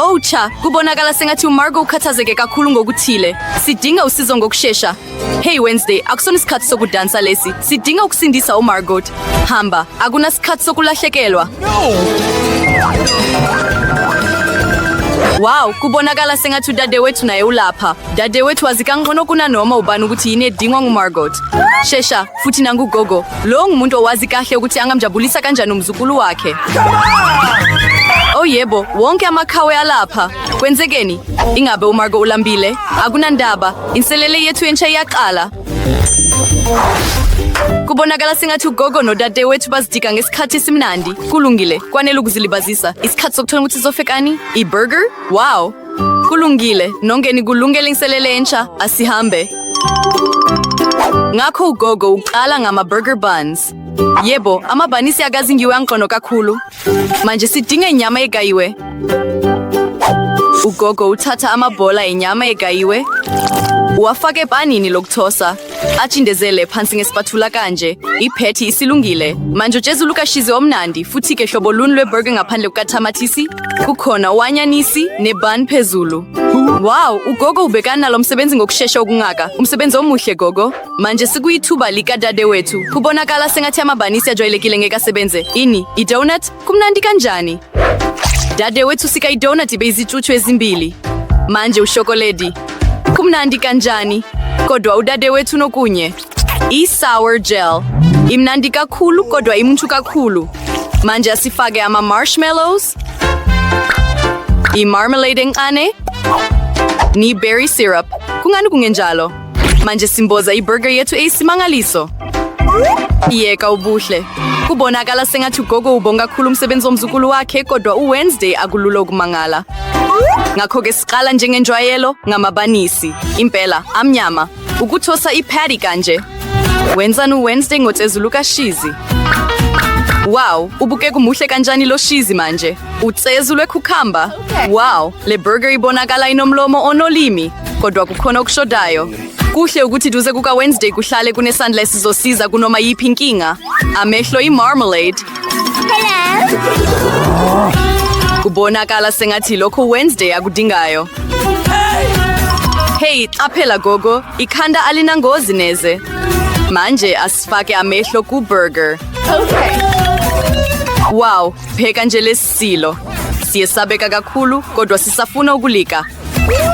Oh cha, kubonakala sengathi uMargo ukhathazeke kakhulu ngokuthile. Sidinga usizo ngokushesha. Hey Wednesday, akusona isikhathi sokudansa lesi. Sidinga ukusindisa uMargot. Hamba, akunasikhathi sokulahlekelwa. Wow, kubonakala sengathi udadewethu naye ulapha. Dadewethu wazi kangcono kunanoma ubani ukuthi yini edingwa nguMargot. Shesha, futhi nanguGogo. Lo ngumuntu owazi kahle ukuthi angamjabulisa kanjani umzukulu wakhe. Oh yebo, wonke amakhawe alapha. Kwenzekeni? Ingabe uMargo ulambile? Akunandaba, inselele yethu entsha iyaqala. Kubonakala sengathi uGogo nodadewethu bazidika ngesikhathi esimnandi. Kulungile, kwanele ukuzilibazisa. Isikhathi sokuthola ukuthi sizofekani? I-burger? Wow. Kulungile, nongeni kulungele inselele entsha, asihambe. Ngakho uGogo uqala ngama-burger buns. Yebo, amabhanisi akazingiwe angcono kakhulu. Manje sidinga inyama egayiwe. uGogo uthatha amabhola enyama egayiwe. Uwafake epanini lokuthosa. Achindezele phansi ngespatula kanje. Iphethi isilungile. Manje ujezula ukashizi omnandi futhi ke hlobo luni lweburger ngaphandle kukatamatisi. Kukhona uwanyanisi nebun phezulu. Wow, uGogo ubekana lo msebenzi ngokushesha okungaka. Umsebenzi omuhle Gogo. Manje sikuyithuba likadadewethu. Kubonakala sengathi amabhanisi ajwayelekile ngekasebenze. Ini, idonut? Kumnandi kanjani? Dadewethu sika idonut ibe izitshutshu ezimbili. Manje ushokoledi. Kumnandi kanjani? Kodwa udadewethu nokunye. I-sour gel. Imnandi kakhulu kodwa imuntu kakhulu. Manje asifake ama-marshmallows. I-marmalade encane. Ni-berry syrup. Kungani kungenjalo? Manje simboza i-burger yethu eyisimangaliso. Iyeka ubuhle. Kubonakala sengathi uGogo ubonga kakhulu umsebenzi womzukulu wakhe kodwa uWednesday akulula ukumangala. Ngakho-ke siqala njengenjwayelo ngamabanisi. Impela, amnyama. Ukuthosa ipatty kanje. Wenzani uWednesday ngotsezulu kashizi? Wow, ubuke kumuhle kanjani lo shizi manje. Utsezu lwekhukhamba. Wow, le burger ibonakala inomlomo onolimi. Kodwa kukhona okushodayo. Kuhle ukuthi duze kukaWednesday kuhlale kunesandla esizosiza kunoma yiphi inkinga. Amehlo i-marmalade. Kubonakala sengathi lokho Wednesday akudingayo. Hey, qaphela Gogo, ikhanda alinangozi neze. Manje asifake amehlo ku-burger. Wow, pheka nje lesisilo. Siyesabeka kakhulu kodwa sisafuna ukulika.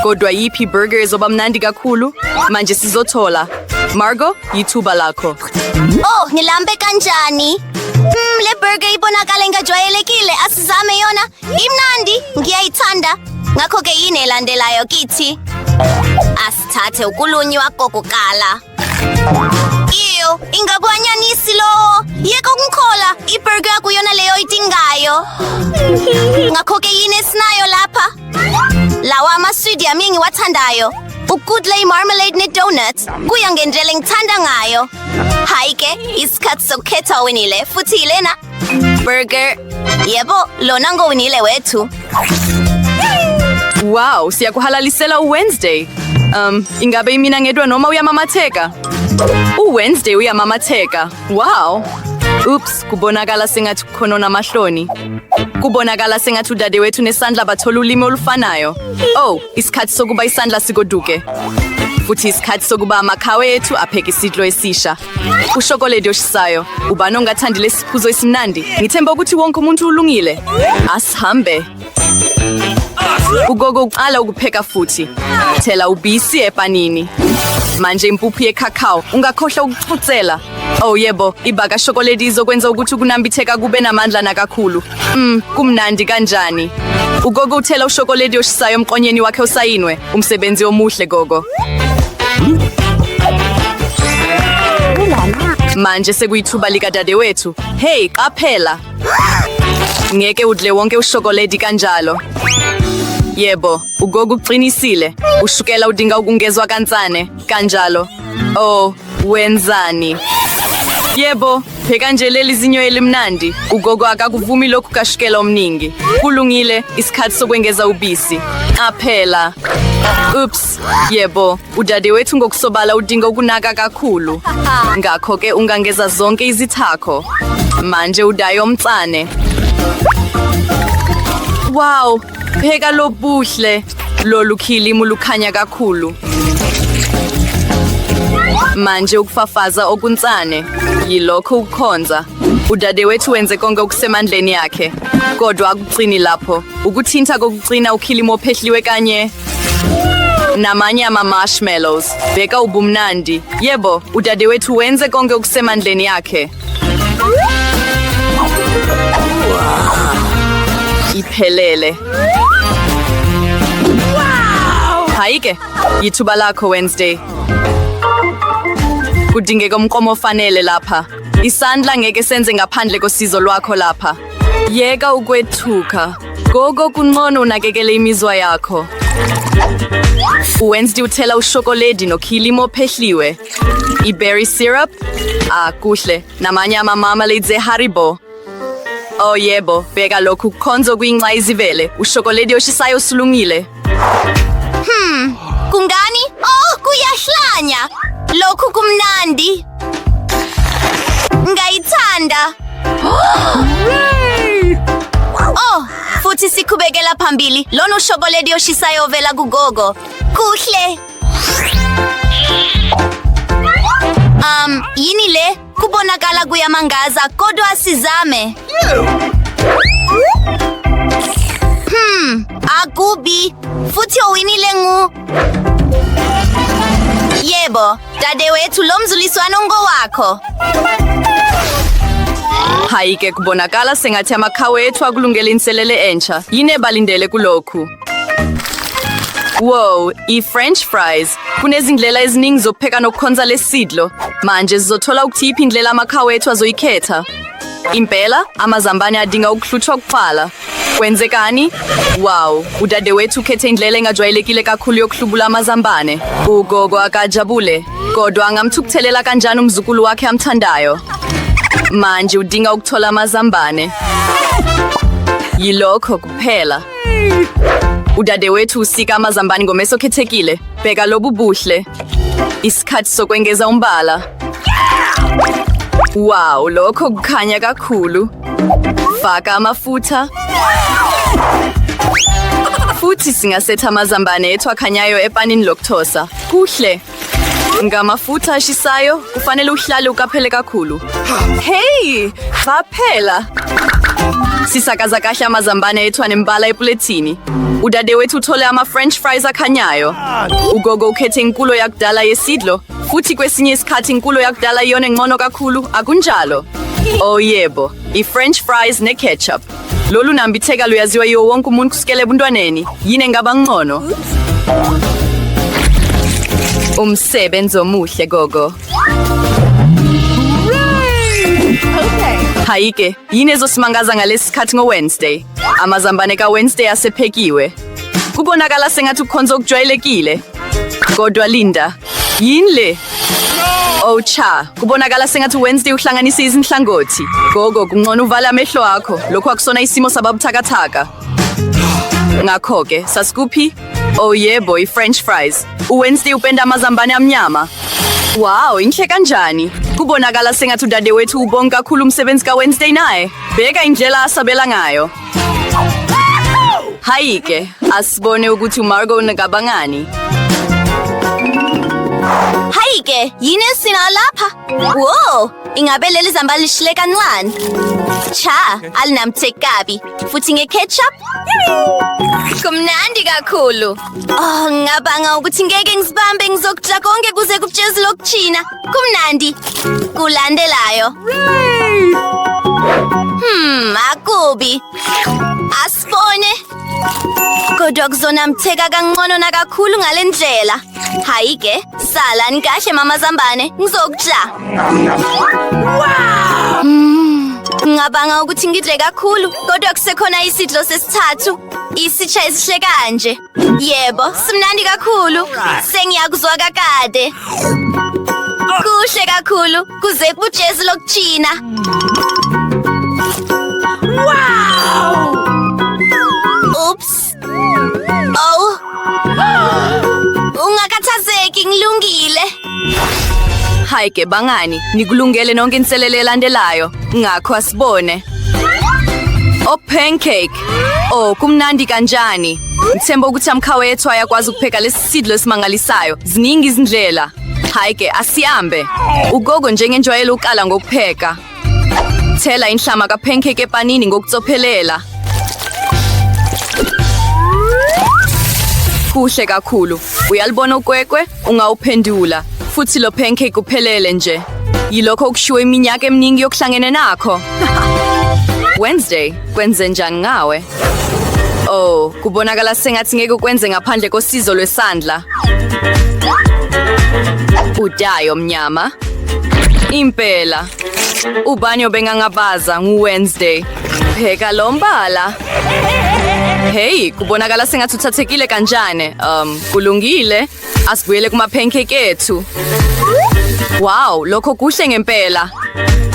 Kodwa yiphi burger ezoba mnandi kakhulu? Manje sizothola. Margo, yithuba lakho. Oh, nilambe kanjani? Le burger ibonakala ingajwayelekile, asizame yona. Imnandi, ngiyayithanda. Ngakho-ke yini elandelayo kithi? Asithathe ukulunywa kokukala. Iyo, ingabuwanyanisi lo. Yeka ukungikhola, iburger akuyona leyo idingayo. Ngakho-ke yini esinayo lapha? Lawa amaswidi ami engiwathandayo. Ukudla i-marmalade ne-donut kuya ngendlela engithanda ngayo. Hayi-ke, isikhathi sokukhetha owinile futhi ilena. Burger. Yebo, lona ngowinile wethu. Wow, siyakuhalalisela uWednesday. Ingabe imina ngedwa noma uyamamatheka? uWednesday uyamamatheka. Wow. Oops, kubonakala sengathi kukhona namahloni. Kubonakala sengathi udadewethu nesandla bathola ulimi olufanayo. Oh, isikhathi sokuba isandla sigoduke. Futhi isikhathi sokuba amakhawe ethu apheke isidlo esisha. Ushokoledi oshisayo. Ubani ongathandi lesiphuzo esimnandi? Ngithemba ukuthi wonke umuntu ulungile. Asihambe. uGogo uqala ukupheka futhi. Thela ubisi epanini. Manje impuphu yecacao, ungakhohlwa ukuxutsela. Oh yebo, ibhaka shokoledi izokwenza ukuthi ukunambitheka kube namandla nakakhulu. Kumnandi kanjani? uGogo uthela ushokoledi oshisayo emqonyeni wakhe osayinwe. Umsebenzi omuhle Gogo. Manje sekuyithuba likadadewethu. Hey, qaphela. Ngeke udle wonke ushokoledi kanjalo. Yebo, uGogo uqinisile. Ushukela udinga ukungezwa kancane kanjalo. Oh, wenzani? Yebo, pheka nje leli zinyo elimnandi. uGogo akakuvumi lokhu kashukela omningi. Kulungile, isikhathi sokwengeza ubisi. Qaphela. Oops, yebo, udadewethu ngokusobala udinga ukunaka kakhulu. Ngakho-ke ungangeza zonke izithako. Manje udayo omncane. Wow, Pheka lobuhle. Lolu khilimu lukhanya kakhulu. Manje ukufafaza okunsane. Yilokho ukukhonza. Udadewethu wenze konke okusemandleni yakhe. Kodwa akucini lapho. Ukuthinta kokucina ukhilimu ophehliwe kanye namanye ama-marshmallows. Bheka ubumnandi. Yebo, udadewethu wenze konke okusemandleni yakhe. Iphelele. Hayike, yithuba lakho Wednesday. Kudingeka umqomo ofanele lapha. Isandla ngeke senze ngaphandle kosizo lwakho lapha. Yeka ukwethuka. Gogo kunqono unakekele imizwa yakho. Wednesday uthela ushokoledi nokhilimu ophehliwe. I-berry syrup. Kuhle. Namanye ama-marmalades e-Haribo. Oh yebo, bheka lokhu kukhonzo kuyinxa izivele. Ushokoledi oshisayo usulungile. Kungani? Oh, kuyahlanya. Lokhu kumnandi. Ngayithanda. Oh, futhi sikhubekela phambili. Lona ushokoledi oshisayo ovela kugogo. Kuhle. Yini le? Kubonakala kuyamangaza kodwa sizame. Akubi. Futhi owinile ngu. Yebo, dadewethu lo mzuliswano ngowakho. Hayike kubonakala sengathi amakhawe ethu akulungele inselele entsha. Yini ebalindele kulokhu? Wow, i-French fries. Kunezindlela eziningi zokupheka nokukhonza lesidlo. Manje sizothola ukuthi yiphi indlela amakhawe ethu azoyikhetha. Impela, amazambane adinga ukuhluthwa kuqala. Kwenzekani? Wow, udadewethu ukhethe indlela engajwayelekile kakhulu yokuhlubula amazambane. Ugogo akajabule, kodwa angamthukuthelela kanjani umzukulu wakhe amthandayo. Manje udinga ukuthola amazambane. Yilokho kuphela. Udadewethu usika amazambane ngomeso khethekile. Bheka lobu buhle. Isikhathi sokwengeza umbala. Wow, lokho kukhanya kakhulu. Faka amafutha. Futhi singasetha amazambane ethu akhanyayo epanini lokuthosa. Kuhle. Ngamafutha ashisayo, kufanele uhlale ukaphele kakhulu. Hey, qaphela. Sisakaza kahle amazambane ethu anembala epulethini. Udadewethu uthole ama-French fries akhanyayo. Ugogo ukhethe inkulo yakudala yesidlo, futhi kwesinye isikhathi inkulo yakudala iyona engcono kakhulu, akunjalo? Oh yebo, i-French fries ne-ketchup. Lolu nambitheka luyaziwa yiwo wonke umuntu kusukela ebuntwaneni. Yini engaba ngcono? Umsebenzi omuhle gogo. Hayike, yini ezosimangaza ngalesi sikhathi ngo-Wednesday? Amazambane ka-Wednesday asephekiwe. Kubonakala sengathi ukukhonza okujwayelekile. Kodwa Linda, yini le? Oh cha, kubonakala sengathi Wednesday uhlanganisa izinhlangothi. Gogo, kungcono uvale amehlo akho. Lokhu akusona isimo sababuthakathaka. Ngakho-ke, sasikuphi? Oh yebo, i-French fries. U-Wednesday upenda amazambane amnyama. Wow, inhle kanjani? Kubonakala sengathi udadewethu ubonga kakhulu umsebenzi ka-Wednesday naye. Bheka indlela asabela ngayo. Hayike, asibone ukuthi uMargo unegabangani. Hayike, yini esina lapha? Wow, ingabe leli zambane lishile kancane. Cha, alinamthekabi. Futhi nge-ketchup? Kumnandi kakhulu. Oh, ngabanga ukuthi ngeke ngizibambe ngizokudla konke kuze kubujezi lokuchina. Kumnandi. Kulandelayo. Akubi. Asibone. Kodwa kuzonamtheka kangcono nakakhulu ngale ndlela. Hayike, salani kahle mama Zambane, ngizokudla. Ngabanga ukuthi ngidle kakhulu, kodwa kusekhona isidlo sesithathu. Isitsha esihle kanje. Yebo, simnandi kakhulu. Sengiyakuzwa kakade. Kuhle kakhulu, kuze kubujezi lokuchina. Wow! Oops. Oh. Ungakhathazeki, ngilungile. Hayike bangani, nikulungele nonke inselele elandelayo. Ngakho asibone. pancake. Oh, kumnandi kanjani. Ngithemba ukuthi amkhawe ethu ayakwazi ukupheka lesi sidlo esimangalisayo. Ziningi izindlela. Hayi ke, asihambe. Ugogo njengenjwayelo uqala ngokupheka. Thela inhlama ka-pancake epanini ngokucophelela. Kuhle kakhulu. Uyalibona ukwekwe? Ungawuphendula. Futhi lo pancake uphelele nje. Yilokho okushiwo iminyaka eminingi yokuhlangene nakho. Wednesday, kwenze njani ngawe? Oh, kubonakala sengathi ngeke ukwenze ngaphandle kosizo lwesandla. Udayo mnyama. Impela. Ubani obengangabaza ngu-Wednesday. Pheka lo mbala. Hey, kubonakala sengathi uthathekile kanjani. Kulungile. Asibuyele kuma-pancake ethu. Wow, lokho kuhle ngempela.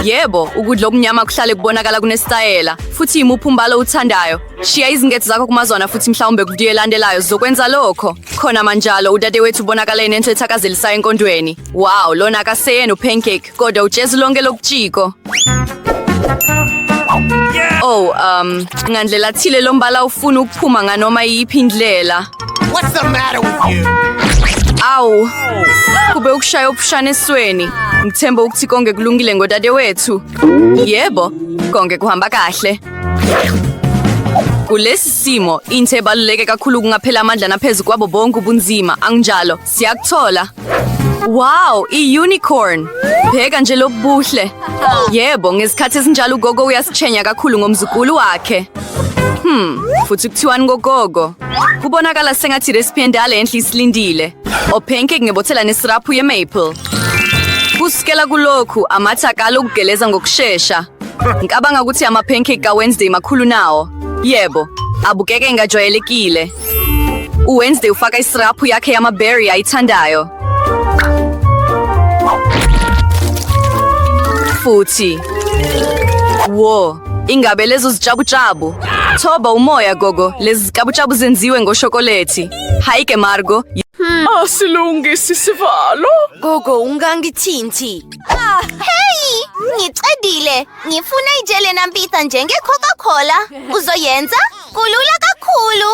Yebo, ukudla okumnyama kuhlale kubonakala kunesitayela. Futhi yimuphi umbala uthandayo. Shiya izingethi zakho kumazona futhi mhlawumbe kudiyo elandelayo zokwenza lokho. Khona manjalo udadewethu ubonakala nento ethakazelisayo enkondweni. Wow, lona akaseyena upancake, kodwa ujezu lonke lokujiko. Oh, ngandlela thile lo mbala ufuna ukuphuma nganoma yiphi indlela. What's the matter with you? Awu, kube ukushaya opushana esweni. Ngithemba ukuthi konke kulungile ngodadewethu. Yebo, konke kuhamba kahle. Kulesi simo, into ebaluleke kakhulu kungaphela amandla naphezu kwabo bonke ubunzima. Anginjalo, siyakuthola. Wow, i-unicorn. Pheka nje lobuhle. Yebo, ngesikhathi esinjalo ugogo uyasichenya kakhulu ngomzukulu wakhe. Futhi kuthiwani ngogogo? Kubonakala sengathi recipe endala enhle isilindile. Pancake ngebothela nesiraphu ye-maple. Kusikela kulokhu, amathakala okugeleza ngokushesha. Ngicabanga ukuthi ama-pancake ka-Wednesday makhulu nawo. Yebo, abukeke engajwayelekile. U-Wednesday ufaka isiraphu yakhe yama-berry ayithandayo. Futhi. Wo, ingabe lezo zijabujabu. Thoba umoya gogo, lezi zijabujabu zenziwe ngoshokoleti. Hayi ke Margo. Asilungisi isivalo. Gogo, ungangithinti. Hey, ngicedile. Ngifuna ijele nampitha njenge-Coca-Cola. Uzoyenza? Kulula kakhulu.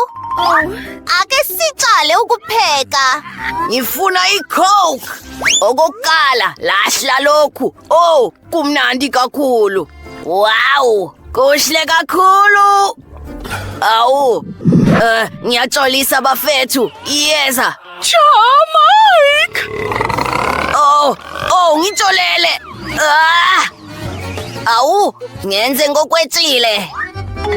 Ake sicale ukupheka. Ngifuna i-Coke. Okokuqala, lahla lokhu. Oh, kumnandi kakhulu. Wow, kuhle kakhulu. Awu, ngiyatsholisa bafethu. Iyeza. Cha, Mike. Oh, ngitholele. Awu, ngenze ngokwetshile.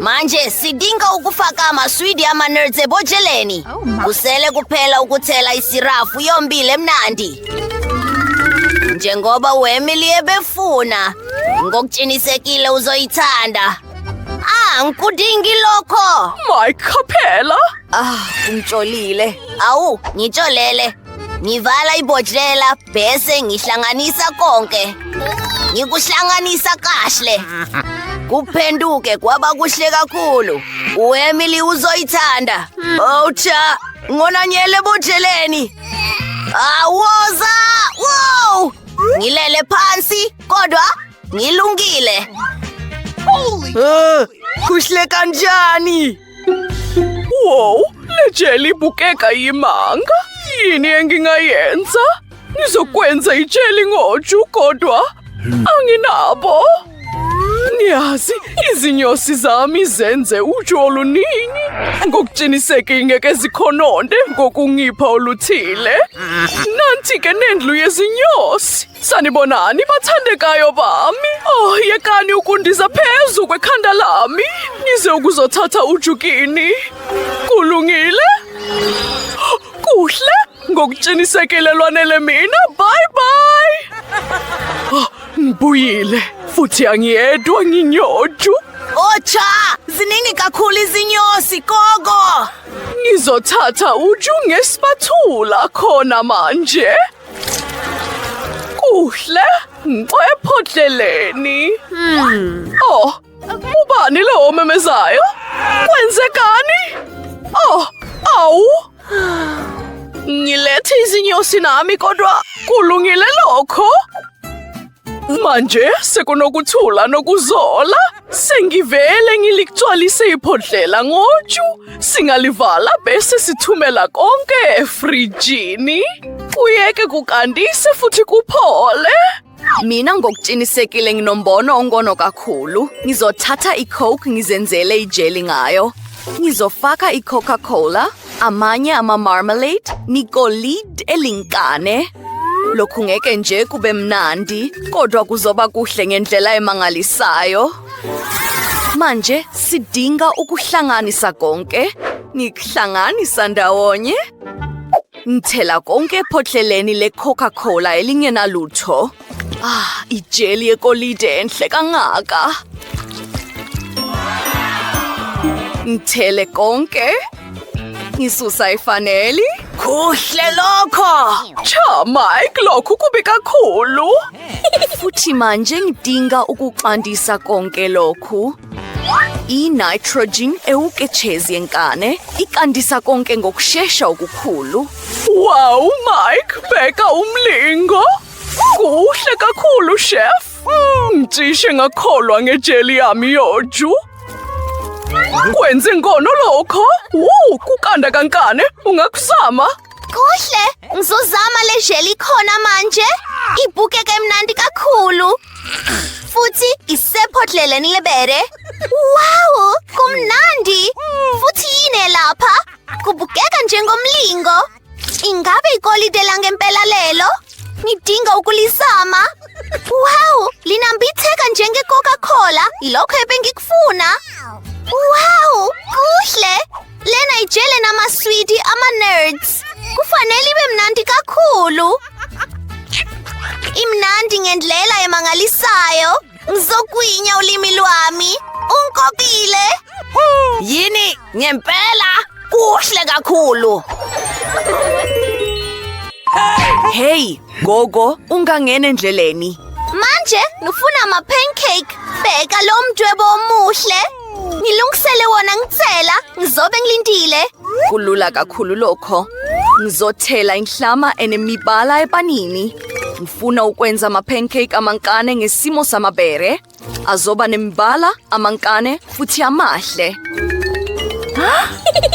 Manje sidinga ukufaka amaswidi ama-nerds ebojeleni. Kusele kuphela ukuthela isirafu yombili emnandi. Njengoba u-Emily ebefuna, ngokutshinisekile uzoyithanda. Ngikudingi lokho. Mike phela. Ngitsholile. Awu, ngitsholele. Ngivala ibhodlela bese ngihlanganisa konke. Ngikuhlanganisa kahle. Kuphenduke kwaba kuhle kakhulu. U-Emily uzoyithanda. Oh cha, ngonanyele bodleleni. Awoza! Wow! Ngilele phansi kodwa ngilungile. Kuhle kanjani? Wow, le jelly ibukeka yimanga. Yini engingayenza? Ngizokwenza ijeli ngoju kodwa anginabo. Ngiyazi izinyosi zami zenze uju oluningi. Ngokutshiniseka ngeke zikhononde ngokungipha oluthile. Nanti-ke nendlu yezinyosi. Sanibonani bathandekayo bami. Yekani ukundiza phezu kwekhanda lami. Nize ukuzothatha ujukini. Kulungile? Kuhle? Ngokutshinisekile lwanele mina. Bye bye. Ngibuyile. Futhi angiyedwa nginyoju. Cha, ziningi kakhulu izinyosi gogo. Ngizothatha uju ngesiphathula khona manje. Kuhle, ngcwephodleleni. Ubani lo omemezayo? Kwenzekani? Awu. Ngilethe izinyosi nami kodwa kulungile lokho. Manje sekunokuthula nokuzola. Sengivele ngiligcwalise iphodlela ngoju. Singalivala bese sithumela konke efrijini. Uyeke kukandise futhi kuphole. Mina ngokutshinisekile nginombono ongono kakhulu. Ngizothatha iCoke ngizenzele ijeli ngayo. Ngizofaka iCoca-Cola, amanye ama-marmalade, nikolid elinkane. Lokhu ngeke nje kube mnandi, kodwa kuzoba kuhle ngendlela emangalisayo. Manje sidinga ukuhlanganisa konke. Ngikuhlanganisa ndawonye. Ngithela konke ephotleleni le-Coca-Cola elingenalutho. Ijeli yekolide enhle kangaka. Ngithele konke. Ngisusa ifaneli. Kuhle lokho. Cha, Mike, lokhu kubi kakhulu. Futhi manje ngidinga ukuqandisa konke lokhu. I-nitrogen ewuketshezi yenkane ikandisa konke ngokushesha okukhulu. Wow, Mike, bheka umlingo. Kuhle kakhulu, chef. Ngisho ngakholwa ngejeli yami yoju. Kwenze inkono lokho. Kukanda kankane, ungakusama. Kuhle, ngizozama le jeli khona manje. Ibukeke mnandi kakhulu. Futhi isephodleleni lebere. Wow, kumnandi. Futhi yini lapha? Kubukeka njengomlingo. Ingabe ikolide langempela lelo? Ngidinga ukulisama. Wow, linambitheka njenge-Coca-Cola. Ilokho ebengikufuna. Wow, kuhle. Lena ijele namaswidi ama-nerds. Kufanele ibe mnandi kakhulu. Imnandi ngendlela emangalisayo. Ngizokwinya ulimi lwami. Unkopile. Yini, ngempela? Kuhle kakhulu. Hey, Gogo, ungangena endleleni. Manje ngifuna ama-pancake. Bheka lo mdwebo omuhle. Ngilungisele wona ngithela. Ngizobe ngilindile. Kulula kakhulu lokho. Ngizothela inhlama enemibala epanini. Ngifuna ukwenza ama-pancake amankane ngesimo samabere. Azoba nemibala, amankane, futhi amahle.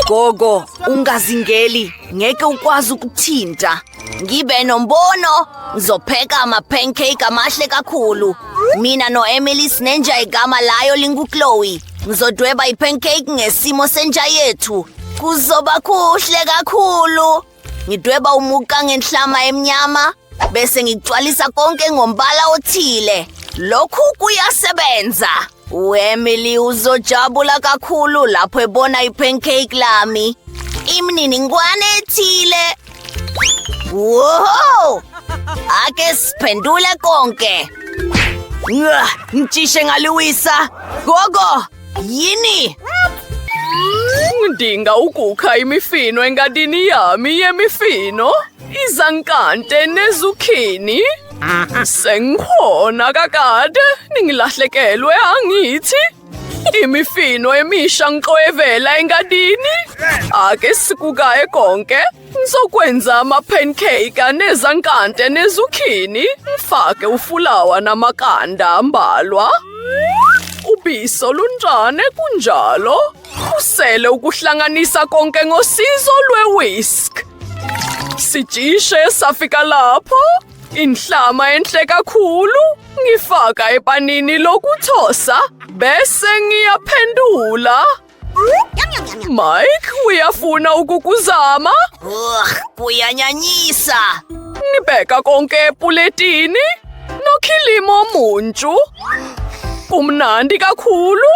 Gogo, ungazingeli. Ngeke ukwazi ukuthinta. Ngibe nombono. Ngizopheka ama-pancake amahle kakhulu. Mina no-Emily sinenja igama layo lingu-Chloe. Ngizodweba i-pancake ngesimo senja yethu. Kuzoba kuhle kakhulu. Ngidweba umuqa ngenhlama emnyama. Bese ngigcwalisa konke ngombala othile. Lokhu kuyasebenza. U-Emily uzojabula kakhulu lapho ebona i-pancake lami. Imininingwane ethile. Wow! Ake siphendule konke. Ngisho ngaliwisa. Gogo, yini? Ngidinga ukukha imifino engadini yami yemifino. Izankante nezukhini. Sengikhona kakade, ningilahlekelwe angithi. Imifino emisha ngiqoyevela engadini. Ake sikukaye konke. Ngizokwenza ama-pancake nezankante nezukhini. Ngifake ufulawa namakanda ambalwa. Ubisi olunjane kunjalo. Usele ukuhlanganisa konke ngosizo lwe-whisk. Sijishe safika lapho. Inhlama enhle kakhulu. Ngifaka epanini lokuthosa. Bese ngiyaphendula. Mike, uyafuna ukukuzama? Kuyanyanyisa. Ngibeka konke epuletini. Nokhilimo omuncu. Kumnandi kakhulu.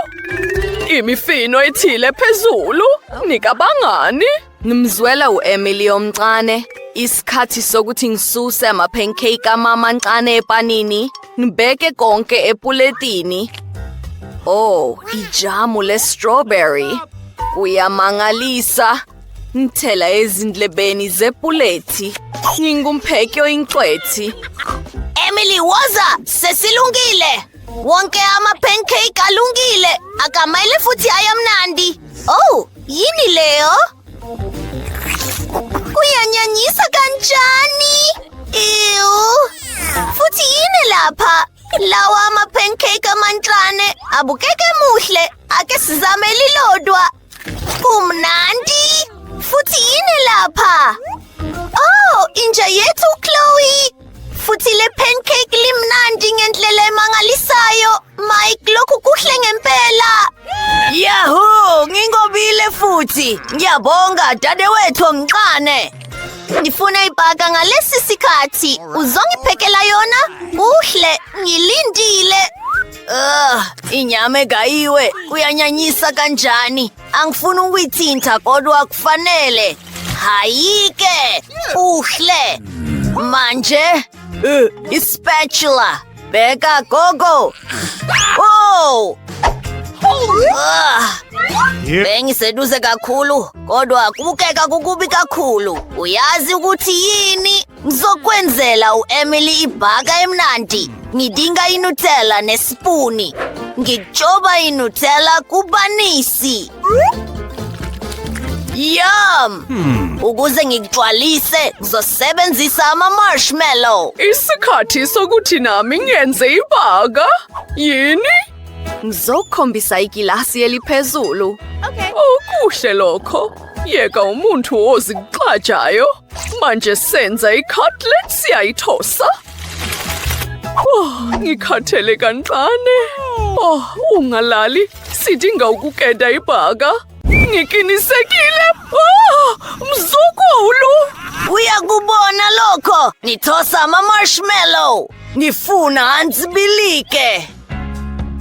Imifino ethile phezulu. Nikabangani? Ngimzwela u-Emily omncane. Isikhathi sokuthi ngisuse ama-pancake amancane epanini. Ngibeke konke epuletini. Oh, ijamu le-strawberry. Kuyamangalisa. Ngithela ezindlebeni zepulethi. Ngingumpheki oyingcwethi. Emily, woza, sesilungile. Wonke ama-pancake alungile. Akamele futhi ayamnandi. Oh, yini leyo? Kuyanyanyisa kanjani? Ew. Futhi yini lapha? Lawa ama-pancake amanhlane abukeke muhle. Ake sizame lilodwa. Kumnandi. Futhi yini lapha? Oh, inja yethu Chloe. Futhi le pancake limnandi ngendlela emangalisayo. Mike, lokhu kuhle ngempela. Yahoo, ngingobile futhi. Ngiyabonga dadewethu omncane. Ngifuna ibhaka ngalesi sikhathi. Uzongiphekela yona? Kuhle, ngilindile. Inyama egayiwe kuyanyanyisa kanjani? Angifuni ukuyithinta kodwa kufanele. Hayike, kuhle. Manje, ispatula. Bheka gogo. Oh! Bengiseduze kakhulu, kodwa kubukeka kukubi kakhulu. Uyazi ukuthi yini? Ngizokwenzela u-Emily ibhaka emnandi. Ngidinga iNutella nesipuni. Ngijoba iNutella kubanisi. Yum! Ukuze ngigcwalise, ngizosebenzisa ama-marshmallow. Isikhathi sokuthi nami ngenze ibhaka. Yini? Ngizokhombisa igilasi eliphezulu. Okuhle lokho. Yeka umuntu ozigxajayo. Manje senza i-cutlet siyayithosa. Ngikhathele kancane. Ungalali. Sidinga ukukeda ibhaka. Ngikinisekile. Mzukulu. Uyakubona lokho? Nithosa ama-marshmallow. Ngifuna antsibilike.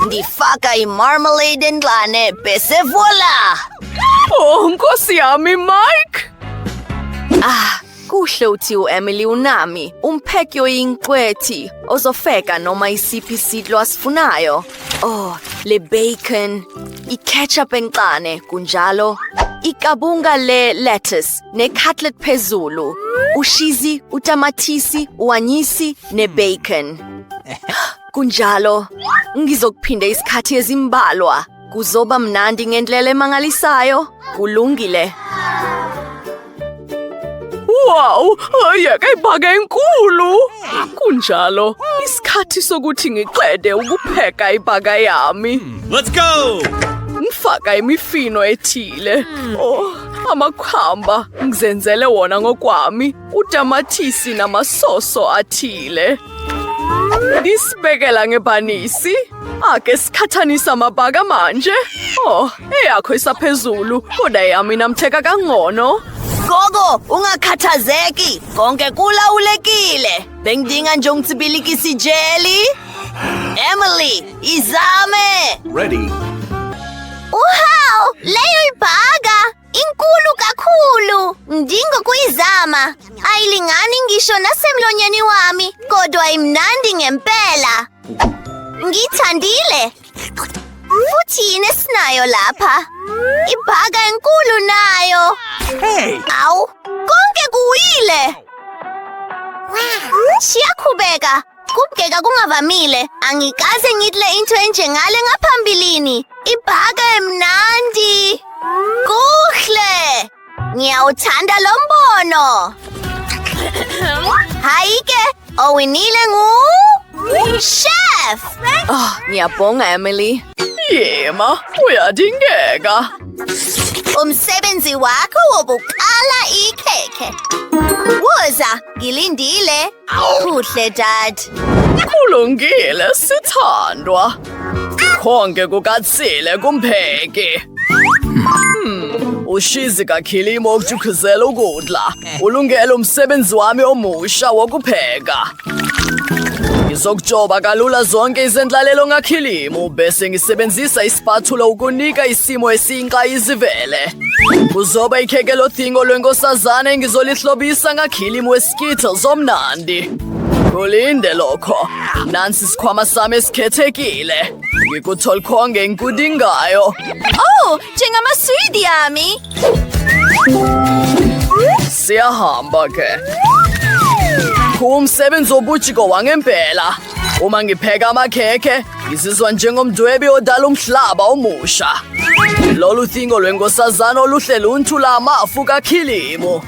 Ndifaka i-marmalade endlane bese voila. Nkosi yami Mike. Kuhle uthi u-Emily unami. Umpheki oyinqwethi ozofeka noma isiphi isidlo asifunayo. Le bacon, i-ketchup encane, kunjalo ikabunga le-lettuce ne-cutlet phezulu, ushizi, utamatisi, uanyisi ne-bacon. Kunjalo, ngizokuphinde isikhathi ezimbalwa. Kuzoba mnandi ngendlela emangalisayo. Kulungile. Wow, yeka ibhaka enkulu. Kunjalo, isikhathi sokuthi ngiqede ukupheka ibhaka yami. Let's go! Ngifaka imifino ethile. Amakhamba ngizenzele wona ngokwami, utamatisi namasoso athile. Ngisibekela ngebhanisi. Ake sikhathanisa amabhaka manje. Eyakho isaphezulu, kodwa yami namtheka kangcono. Gogo, ungakhathazeki. Konke kulawulekile. Bengidinga nje ungitsibilikisa ijeli. Emily, izame. Ready. Wow, leyo ibhaka inkulu kakhulu. Ngidinga ukuyizama. Ayilingani ngisho nasemlonyeni wami, kodwa imnandi ngempela. Ngithandile. Futhi yini esinayo lapha? Ibhaka enkulu nayo. Hey! Awu, konke kuwile. Siyaqhubeka. Kubukeka kungavamile. Angikaze ngidle into enjengale ngaphambilini. Ibhaka emnandi. Kuhle. Ngiyawuthanda lo mbono. Hayike, owinile Chef! Ngiyabonga Emily. Yema, uyadingeka. Umsebenzi wakho wokuqala ikhekhe. Woza, ngilindile. Kuhle dad. Kulungile sithandwa. Konke kukatsile kumpheki. Ushizi kakhilimo ukujukhuzela ukudla. Ulungele umsebenzi wami omusha wokupheka. Ngizokujoba kalula zonke izendlalelo ngakhilimo bese ngisebenzisa ispatula ukunika isimo esiyinqayizivele. Kuzoba ikheke lothingo lwenkosazana engizolihlobisa ngakhilimo weskittles omnandi. Kulinde lokho. Nansi isikhwama sami esikhethekile. Ngikuthole konke engikudingayo. Njengamaswidi yami. Siyahamba ke. Umsebenzi wobujiko wangempela. Uma ngipheka amakhekhe, ngizizwa njengomdwebi odala umhlaba omusha. Lolu thingo lwenkosazana oluhle lunthula amafu kakhilimo.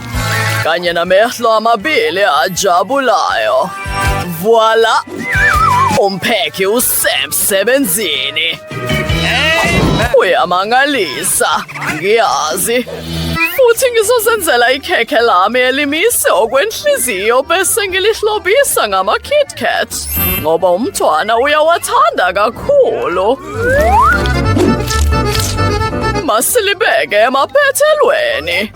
Kanye namehlo amabili ajabulayo. Voila! Umpheki usemsebenzini. Uyamangalisa, ngiyazi. Futhi ngizozenzela ikhekhe lami elimise okwenhliziyo bese ngilihlobisa ngama-Kit Kat. Ngoba umntwana uyawathanda kakhulu. Masilibeke emaphethelweni.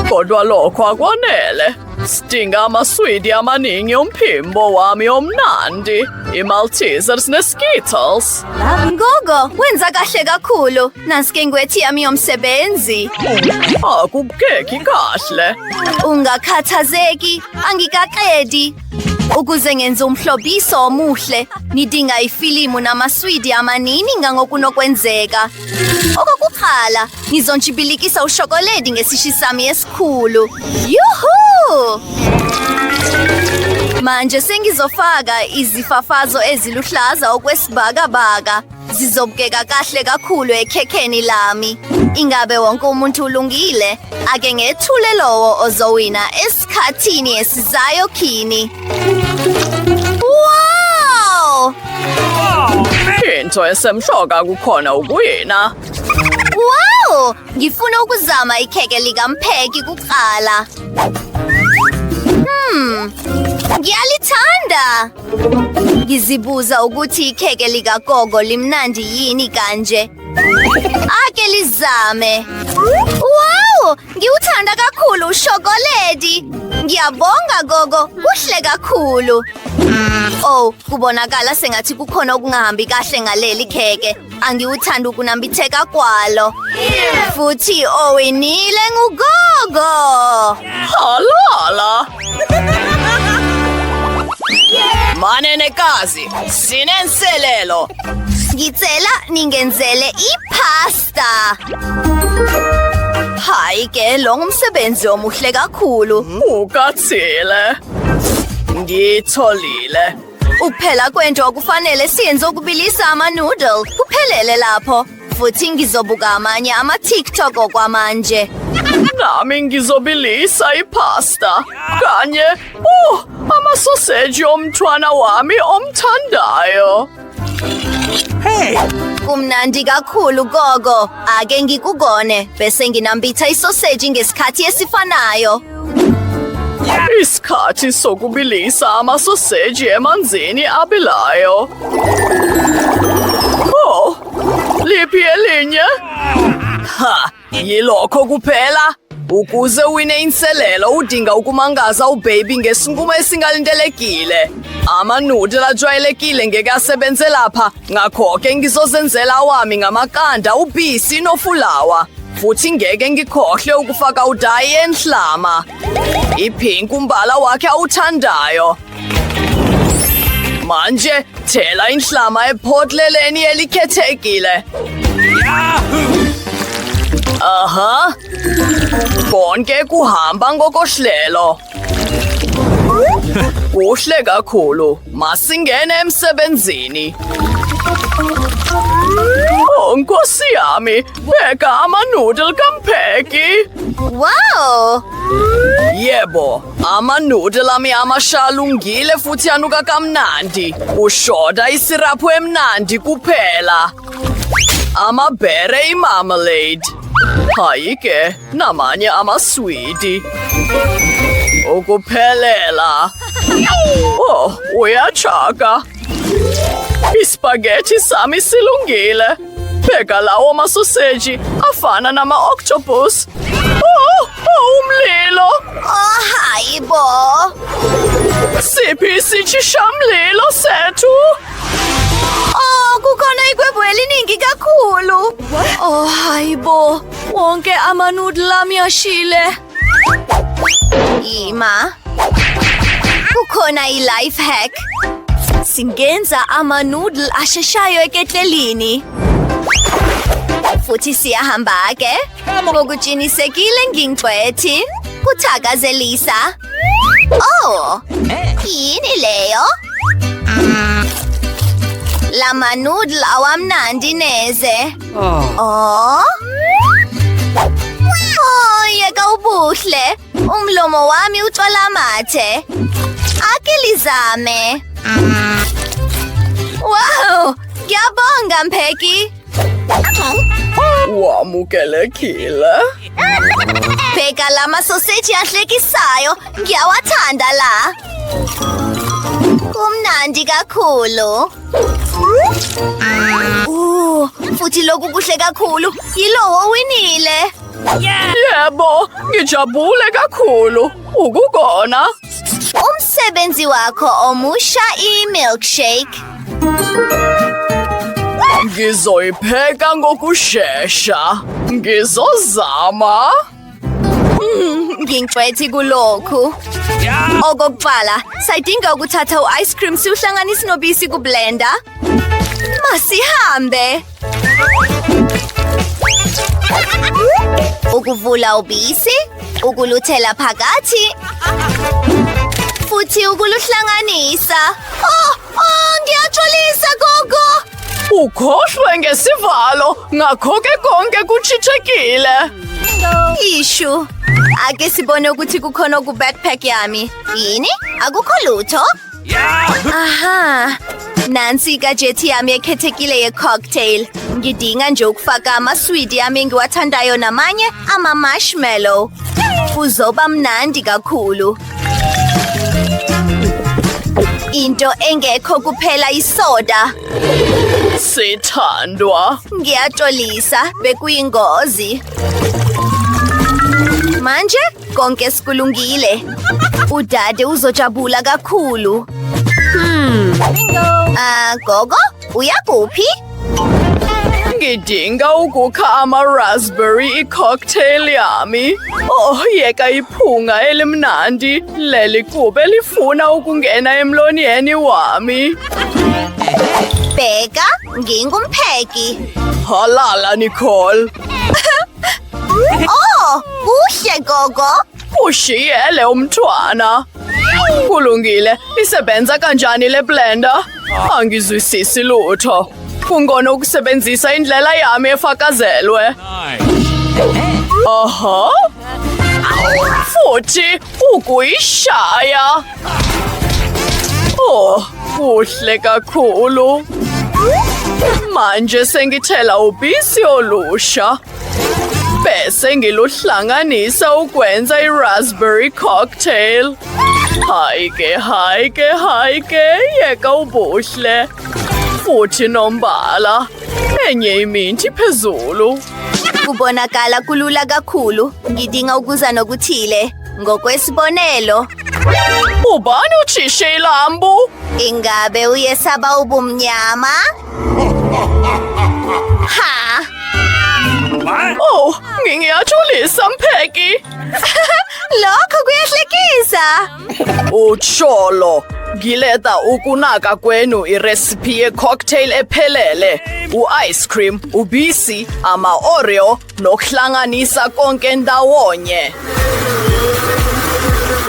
Kodwa lokho akwanele. Sidinga amaswidi amaningi omphimbo wami omnandi. I-Maltesers ne-Skittles. Gogo, wenza kahle kakhulu. Nansi ngwethi yami yomsebenzi. Akukeki kahle. Ungakhathazeki, angikaqedi. Ukuze ngenze umhlobiso omuhle, ngidinga ifilimu namaswidi amaningi ngokunokwenzeka. Okokuqala, ngizontshibilikisa ushokoledi ngesishi sami esikhulu. Yuhu! Manje sengizofaka izifafazo eziluhlaza okwesibhakabhaka. Zizobukeka kahle kakhulu ekhekheni lami. Ingabe wonke umuntu ulungile? Ake ngethule lowo ozowina esikhathini esizayo kini. Wow! Into esemshoka kukhona ukuwina. Wow! Ngifuna ukuzama ikheke likampheki kuqala. Ngiyalithanda. Ngizibuza ukuthi ikheke likagogo limnandi yini kanje. Ake lizame. Wow! Ngiwuthanda kakhulu ushokoledi. Ngiyabonga gogo, kuhle kakhulu. Oh, kubonakala sengathi kukhona okungahambi kahle ngaleli kheke. Angiwuthanda ukunambitheka kwalo. Futhi owinile ngugogo. Halala! Manenekazi, sinenselelo. Ngicela ningenzele ipasta. Hayi ke, lo ngumsebenzi omuhle kakhulu. Ukathile. Ngitholile. Ukuphela kwento okufanele siyenze ukubilisa ama-noodle. Kuphelele lapho. Futhi ngizobuka amanye ama-TikTok okwamanje. Nami ngizobilisa ipasta. Kanye, amasoseji omntwana wami omthandayo. Kumnandi kakhulu gogo. Ake ngikugone bese nginambitha isoseji ngesikhathi esifanayo. Isikhathi sokubilisa amasoseji emanzini abilayo. Oh, liphi elinye? Ha, yilokho kuphela. Ukuze uwine inselelo udinga ukumangaza ubaby ngesinqumo esingalindelekile. Ama-noodle ajwayelekile ngeke asebenze lapha, ngakho-ke ngizozenzela wami ngamakanda, ubisi nofulawa. Futhi ngeke ngikhohle ukufaka udayi enhlama. Ipink umbala wakhe awuthandayo. Manje thela inhlama ephotleleni elikhethekile. Aha. Konke kuhamba ngokohlelo. Kuhle kakhulu. Masingene emsebenzini. Oh, Nkosi yami, bheka ama-noodle kampheki. Wow! Yebo, ama-noodle ami amasha alungile futhi anuka kamnandi. Ushoda isiraphu emnandi kuphela. Amabhere i-marmalade. Hayi-ke, namanye amaswidi. Ukuphelela. Oh, uyachaka. Ispaghetti sami silungile. Bheka lawo masoseji afana nama-octopus. Oh, umlilo. Oh, hayi bo. Siphi isitshishamlilo sethu? Oh, kukhona igwebo eliningi kakhulu. Oh, hayi bo. Wonke ama-noodle ami ashile. Ima. Kukhona i-life hack. Singenza ama-noodle asheshayo eketlelini. Futhi siyahamba-ke. Ngokutshinisekile ngingcwethi. Kuthakazelisa. Oh, yini leyo? Lama-noodle awamnandi neze. Oh? Oh, yeka ubuhle. Umlomo wami utshola amathe. Ake lizame. Wow! Ngiyabonga, Mpheki. Wamukelekile. Bheka la masoseji ahlekisayo. Ngiyawathanda la. Kumnandi kakhulu. Futhi lokhu kuhle kakhulu. Yilowo owinile. Yebo, ngijabule kakhulu. Ukukona. Umsebenzi wakho omusha i-milkshake. Ngizoyipheka ngokushesha. Ngizozama. Ngingcwethi kulokhu. Okokuqala, sayidinga ukuthatha u-ice cream siwuhlanganise nobisi kublender. Masihambe. Ukuvula ubisi, ukuluthela phakathi, futhi ukuluhlanganisa. Ngiyajolisa gogo. Ukhohlwe ngesivalo, ngakho-ke konke kuchithekile. Ishu. Ake sibone ukuthi kukhona ku-backpack yami. Yini? Akukho lutho? Aha. Nansi igajethi yami ekhethekile ye-cocktail. Ngidinga nje ukufaka amaswidi yami engiwathandayo namanye ama-marshmallow. Kuzoba mnandi kakhulu. Into engekho kuphela isoda. Sithandwa. Ngiyatolisa, bekuyingozi. Manje konke sikulungile. Udade uzojabula kakhulu. Gogo, uyakuphi? Ngidinga ukukha ama-raspberry i-cocktail yami. Yeka iphunga elimnandi. Leli kube lifuna ukungena emlonyeni wami. Bheka, ngingumpheki. Halala, Nicole. Kuhle gogo. Ushiyele umntwana. Kulungile, isebenza kanjani le blender? Angizwisisi lutho. Kungona ukusebenzisa indlela yami efakazelwe. Aha. Futhi ukuyishaya. Kuhle kakhulu. Manje sengithela ubisi olusha. Bese ngiluhlanganisa ukwenza i-raspberry cocktail. Hayike, yeka ubuhle. Futhi nombala. Enye iminti phezulu. Kubonakala kulula kakhulu. Ngidinga ukuza nokuthile. Ngokwesibonelo. Ubani uthishe ilambu? Ingabe uyesaba ubumnyama? Ha! Ngiyajulisa, Mpheki. Lokho kuyahlekisa. Utsholo. Ngiletha ukunaka kwenu iresipi ye-cocktail ephelele. U-ice cream, ubisi, ama-Oreo, nokuhlanganisa konke ndawonye.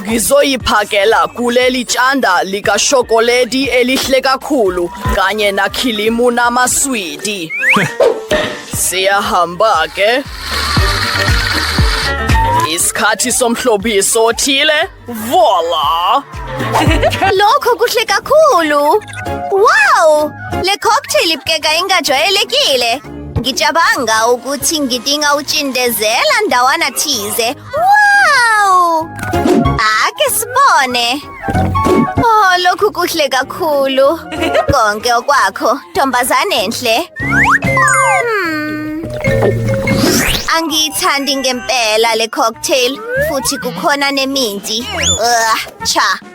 Ngizoyiphakela kuleli tshanda likashokoledi elihle kakhulu kanye nakhilimu namaswidi. Siyahamba ke. Isikhathi somhlobiso othile. Voila! Lokho kuhle kakhulu. Wow! Le cocktail ibukeka ingajwayelekile. Ngicabanga ukuthi ngidinga utshindezela ndawana thize. Wow! Ake sibone. Lokhu kuhle kakhulu. Konke okwakho, ntombazane enhle. Angiyithandi ngempela le cocktail, futhi kukhona neminti.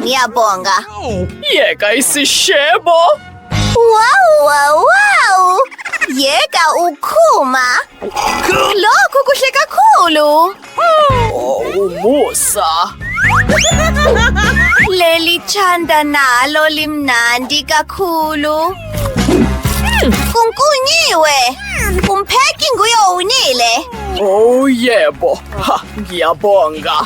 Ngiyabonga. Yeka isishebo. Wow! Yeka ukhuma. Lokhu kuhle kakhulu. Umusa. Leli tshanda nalo limnandi kakhulu. Kunkunyiwe. Umpheki nguye owinile. Yebo. Ngiyabonga.